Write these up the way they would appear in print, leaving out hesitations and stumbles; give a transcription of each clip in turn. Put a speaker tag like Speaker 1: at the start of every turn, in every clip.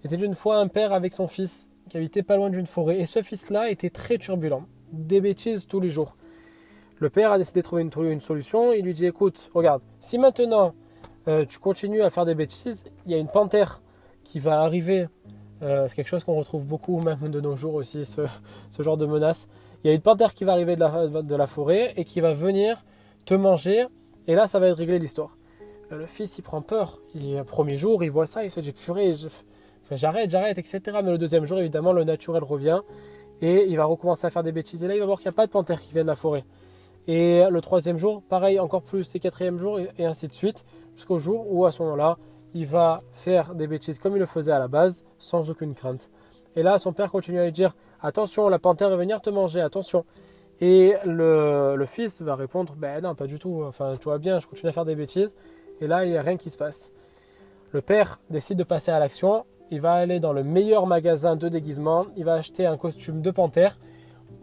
Speaker 1: Il était une fois un père avec son fils qui habitait pas loin d'une forêt. Et ce fils-là était très turbulent, des bêtises tous les jours. Le père a décidé de trouver une solution. Il lui dit, écoute, regarde, si maintenant tu continues à faire des bêtises, il y a une panthère qui va arriver. C'est quelque chose qu'on retrouve beaucoup même de nos jours aussi, ce genre de menace. Il y a une panthère qui va arriver de la forêt et qui va venir te manger. Et là, ça va régler l'histoire. Le fils, il prend peur. Le premier jour, il voit ça, il se dit, purée, j'arrête, etc. Mais le deuxième jour, évidemment, le naturel revient. Et il va recommencer à faire des bêtises. Et là, il va voir qu'il n'y a pas de panthère qui vient de la forêt. Et le troisième jour, pareil, encore plus. Et quatrième jour, et ainsi de suite. Jusqu'au jour où, à ce moment-là, il va faire des bêtises comme il le faisait à la base, sans aucune crainte. Et là, son père continue à lui dire, attention, la panthère va venir te manger, attention. Et le fils va répondre, ben non, pas du tout. Enfin, tu vois bien, je continue à faire des bêtises. Et là, il n'y a rien qui se passe. Le père décide de passer à l'action. Il va aller dans le meilleur magasin de déguisement. Il va acheter un costume de panthère.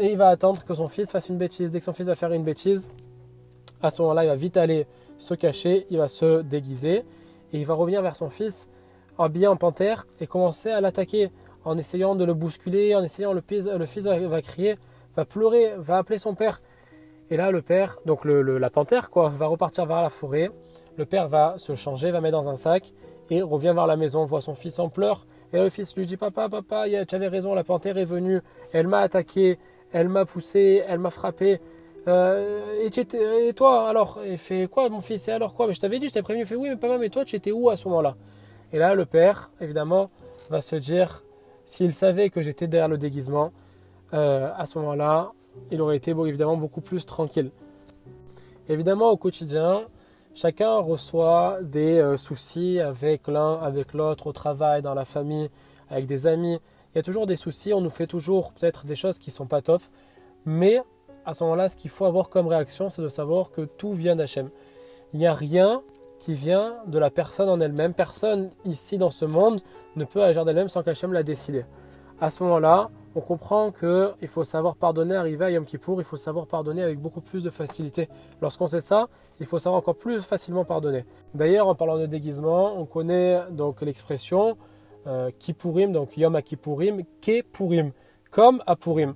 Speaker 1: Et il va attendre que son fils fasse une bêtise. Dès que son fils va faire une bêtise, à ce moment-là, il va vite aller se cacher. Il va se déguiser. Et il va revenir vers son fils, habillé en panthère, et commencer à l'attaquer en essayant de le bousculer, en essayant, le fils va crier, va pleurer, va appeler son père. Et là, le père, donc la panthère, va repartir vers la forêt. Le père va se changer, va mettre dans un sac et revient vers la maison, voit son fils en pleurs. Et là, le fils lui dit, papa, tu avais raison, la panthère est venue, elle m'a attaqué, elle m'a poussé, elle m'a frappé. Et toi alors? Il fait quoi mon fils? Et alors quoi? Mais je t'avais dit, je t'ai prévenu. Il fait oui, mais papa, mais toi tu étais où à ce moment-là? Et là, le père, évidemment, va se dire, s'il savait que j'étais derrière le déguisement, à ce moment-là, il aurait été évidemment beaucoup plus tranquille. Évidemment, au quotidien, chacun reçoit des soucis avec l'un, avec l'autre, au travail, dans la famille, avec des amis. Il y a toujours des soucis, on nous fait toujours peut-être des choses qui ne sont pas top. Mais à ce moment-là, ce qu'il faut avoir comme réaction, c'est de savoir que tout vient d'Hachem. Il n'y a rien qui vient de la personne en elle-même. Personne ici dans ce monde ne peut agir d'elle-même sans qu'Hachem l'a décidé. À ce moment-là, on comprend qu'il faut savoir pardonner, arriver à Yom Kippour, il faut savoir pardonner avec beaucoup plus de facilité. Lorsqu'on sait ça, il faut savoir encore plus facilement pardonner. D'ailleurs, en parlant de déguisement, on connaît donc l'expression Kippourim, donc Yom HaKippourim, Kepourim, comme à Pourim.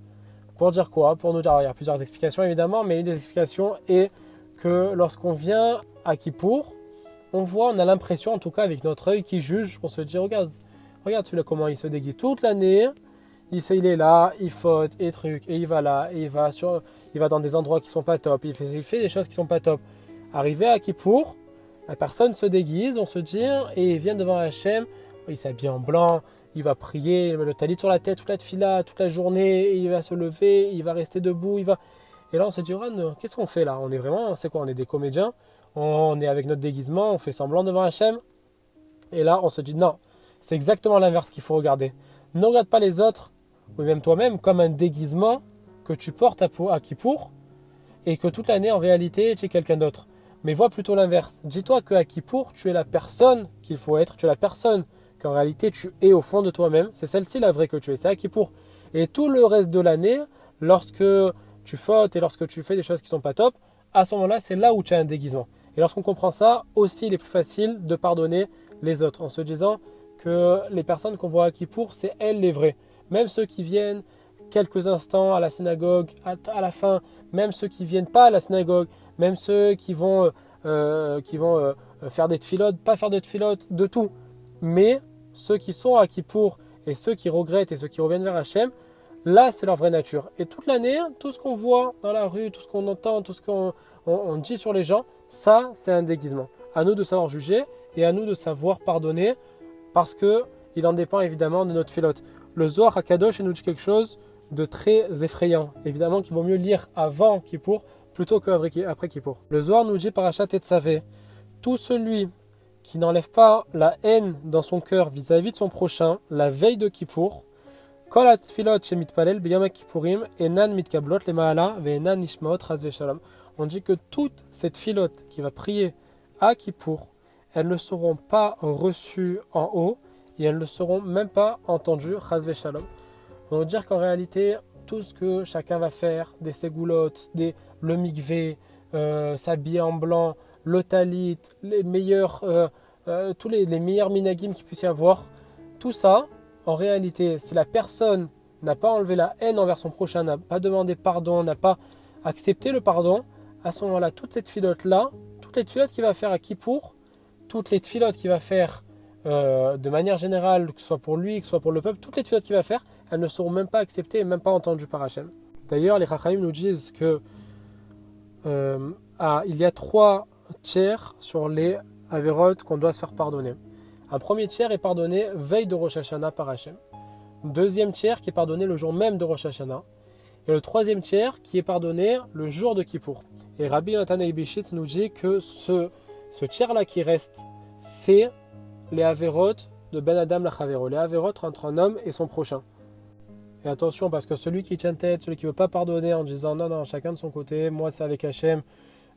Speaker 1: Pour dire quoi? Pour nous dire, il y a plusieurs explications évidemment, mais une des explications est que lorsqu'on vient à Kippour, on a l'impression, en tout cas avec notre œil qui juge, on se dit, regarde celui-là comment il se déguise toute l'année, il est là, il faute et truc, et il va là, et il va dans des endroits qui sont pas top, il fait des choses qui sont pas top. Arrivé à Kippour, la personne se déguise, on se dit, et il vient devant Hachem, il s'habille en blanc, il va prier, il met le talit sur la tête toute la tefila, toute la journée, il va se lever, il va rester debout, Et là on se dit, qu'est-ce qu'on fait là? On est vraiment, c'est quoi? On est des comédiens, on est avec notre déguisement, on fait semblant devant Hachem. Et là on se dit, non, c'est exactement l'inverse qu'il faut regarder. Ne regarde pas les autres, ou même toi-même, comme un déguisement que tu portes à Kippour, et que toute l'année en réalité tu es quelqu'un d'autre. Mais vois plutôt l'inverse. Dis-toi qu'à Kippour, tu es la personne qu'il faut être, tu es la personne qu'en réalité tu es au fond de toi-même. C'est celle-ci la vraie que tu es, c'est à Kippour. Et tout le reste de l'année, lorsque tu fautes et lorsque tu fais des choses qui ne sont pas top, à ce moment-là, c'est là où tu as un déguisement. Et lorsqu'on comprend ça, aussi il est plus facile de pardonner les autres en se disant que les personnes qu'on voit à Kippour, c'est elles les vraies. Même ceux qui viennent quelques instants à la synagogue, à la fin, même ceux qui ne viennent pas à la synagogue, même ceux qui vont faire des tfilotes, pas faire de tfilotes, de tout. Mais ceux qui sont à Kippour et ceux qui regrettent et ceux qui reviennent vers Hachem, là c'est leur vraie nature. Et toute l'année, tout ce qu'on voit dans la rue, tout ce qu'on entend, tout ce qu'on dit sur les gens, ça c'est un déguisement. À nous de savoir juger et à nous de savoir pardonner parce qu'il en dépend évidemment de notre filote. Le Zohar HaKadosh nous dit quelque chose de très effrayant. Évidemment qu'il vaut mieux lire avant Kippour plutôt qu'après Kippour. Le Zohar nous dit Parashat Tetzavé, tout celui qui n'enlève pas la haine dans son cœur vis-à-vis de son prochain la veille de Kippour, Kol atfilot shemitpalel b'yom kippourim enan mitkablot lema'ala ve'enan nishmaot chas v'shalom. On dit que toute cette filote qui va prier à Kippour, elles ne seront pas reçues en haut et elles ne seront même pas entendues chas v'shalom. On veut dire qu'en réalité, tout ce que chacun va faire, des ségoulottes, le mikvé, s'habiller en blanc, le talit, les meilleurs, tous les meilleurs minagim qu'il puisse y avoir, tout ça, en réalité, si la personne n'a pas enlevé la haine envers son prochain, n'a pas demandé pardon, n'a pas accepté le pardon, à ce moment-là, toute cette filote-là, toutes les filotes qu'il va faire à Kippour, toutes les filotes qu'il va faire de manière générale, que ce soit pour lui, que ce soit pour le peuple, toutes les filotes qu'il va faire, elles ne seront même pas acceptées et même pas entendues par Hachem. D'ailleurs, les Chachamim nous disent que il y a 3 tiers sur les Averot qu'on doit se faire pardonner. Un premier tiers est pardonné veille de Rosh Hashanah par Hachem. Deuxième tiers qui est pardonné le jour même de Rosh Hashanah. Et le troisième tiers qui est pardonné le jour de Kippour. Et Rabbi Nathan Eibishitz nous dit que ce tiers-là qui reste, c'est les Averot de Ben Adam Lachavero. Les Averot entre un homme et son prochain. Et attention, parce que celui qui tient tête, celui qui ne veut pas pardonner en disant non, chacun de son côté, moi c'est avec Hachem,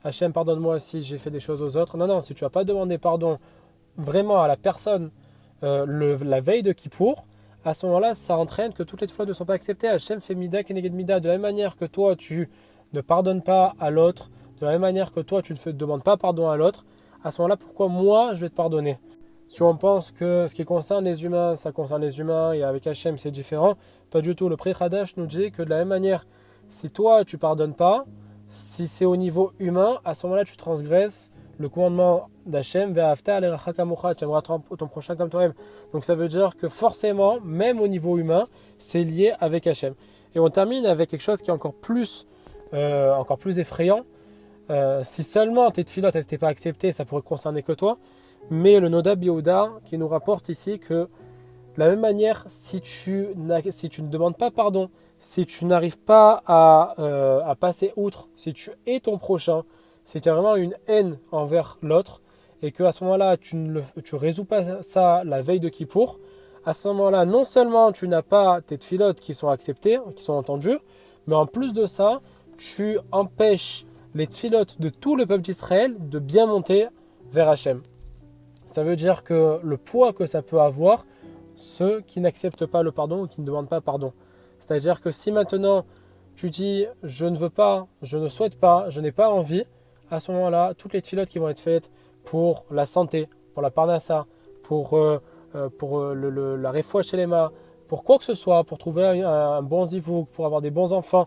Speaker 1: Hachem pardonne-moi si j'ai fait des choses aux autres. Non, si tu n'as pas demandé pardon vraiment à la personne la veille de Kippour, à ce moment-là, ça entraîne que toutes les fois ne sont pas acceptées. Hachem fait mida keneged mida. De la même manière que toi, tu ne pardonnes pas à l'autre, de la même manière que toi, tu ne demandes pas pardon à l'autre, à ce moment-là, pourquoi moi, je vais te pardonner? Si on pense que ce qui concerne les humains, ça concerne les humains, et avec Hachem, c'est différent, pas du tout. Le Pri Hadash nous dit que de la même manière, si toi, tu ne pardonnes pas, si c'est au niveau humain, à ce moment-là, tu transgresses le commandement d'Hachem, tu aimeras ton prochain comme toi-même. Donc ça veut dire que forcément, même au niveau humain, c'est lié avec Hachem. Et on termine avec quelque chose qui est encore plus effrayant. Si seulement tes tfilotes n'étaient pas acceptées, ça pourrait concerner que toi. Mais le Nodab Yehuda qui nous rapporte ici que de la même manière, si tu ne demandes pas pardon, si tu n'arrives pas à passer outre, si tu es ton prochain, si tu as vraiment une haine envers l'autre et qu'à ce moment-là, tu ne résous pas ça la veille de Kippour, à ce moment-là, non seulement tu n'as pas tes tfilotes qui sont acceptées, qui sont entendues, mais en plus de ça, tu empêches les tfilotes de tout le peuple d'Israël de bien monter vers Hachem. Ça veut dire que le poids que ça peut avoir, ceux qui n'acceptent pas le pardon ou qui ne demandent pas pardon. C'est-à-dire que si maintenant tu dis je ne veux pas, je ne souhaite pas, je n'ai pas envie, à ce moment-là, toutes les tfilotes qui vont être faites pour la santé, pour la parnassa, pour la refoua shelema, pour quoi que ce soit, pour trouver un bon zivouk, pour avoir des bons enfants,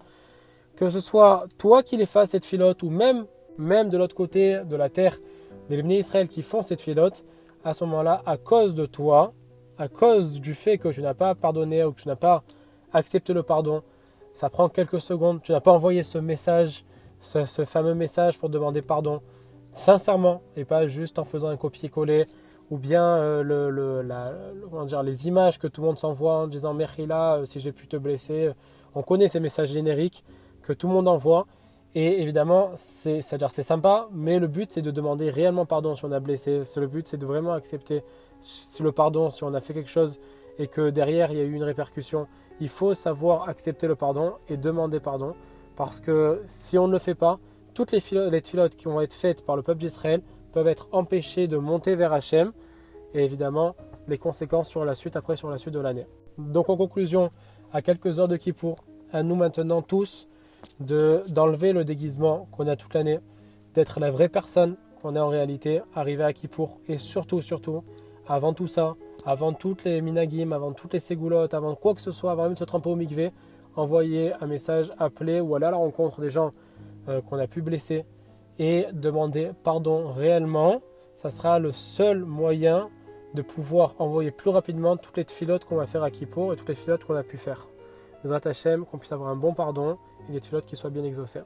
Speaker 1: que ce soit toi qui les fasses cette filote ou même de l'autre côté de la terre, des Lévnés Israël qui font cette filote, à ce moment-là, à cause de toi, à cause du fait que tu n'as pas pardonné ou que tu n'as pas accepté le pardon, ça prend quelques secondes, tu n'as pas envoyé ce message, ce fameux message pour demander pardon, sincèrement, et pas juste en faisant un copier-coller, ou bien les images que tout le monde s'envoie en disant « Merhila, si j'ai pu te blesser ». On connaît ces messages génériques que tout le monde envoie, et évidemment, c'est-à-dire c'est sympa, mais le but c'est de demander réellement pardon si on a blessé. Le but c'est de vraiment accepter le pardon si on a fait quelque chose et que derrière il y a eu une répercussion. Il faut savoir accepter le pardon et demander pardon, parce que si on ne le fait pas, toutes les filotes qui vont être faites par le peuple d'Israël peuvent être empêchées de monter vers Hachem, et évidemment les conséquences sur la suite de l'année. Donc en conclusion, à quelques heures de Kippour, à nous maintenant tous d'enlever le déguisement qu'on a toute l'année, d'être la vraie personne qu'on est en réalité, arriver à Kippour, et surtout, avant tout ça, avant toutes les minagim, avant toutes les ségoulottes, avant quoi que ce soit, avant même de se tremper au mikvé, envoyer un message, appeler ou aller à la rencontre des gens qu'on a pu blesser et demander pardon réellement. Ça sera le seul moyen de pouvoir envoyer plus rapidement toutes les tfilotes qu'on va faire à Kippour et toutes les tfilotes qu'on a pu faire. Bezrat Hashem, qu'on puisse avoir un bon pardon et des tfilotes qui soient bien exaucées.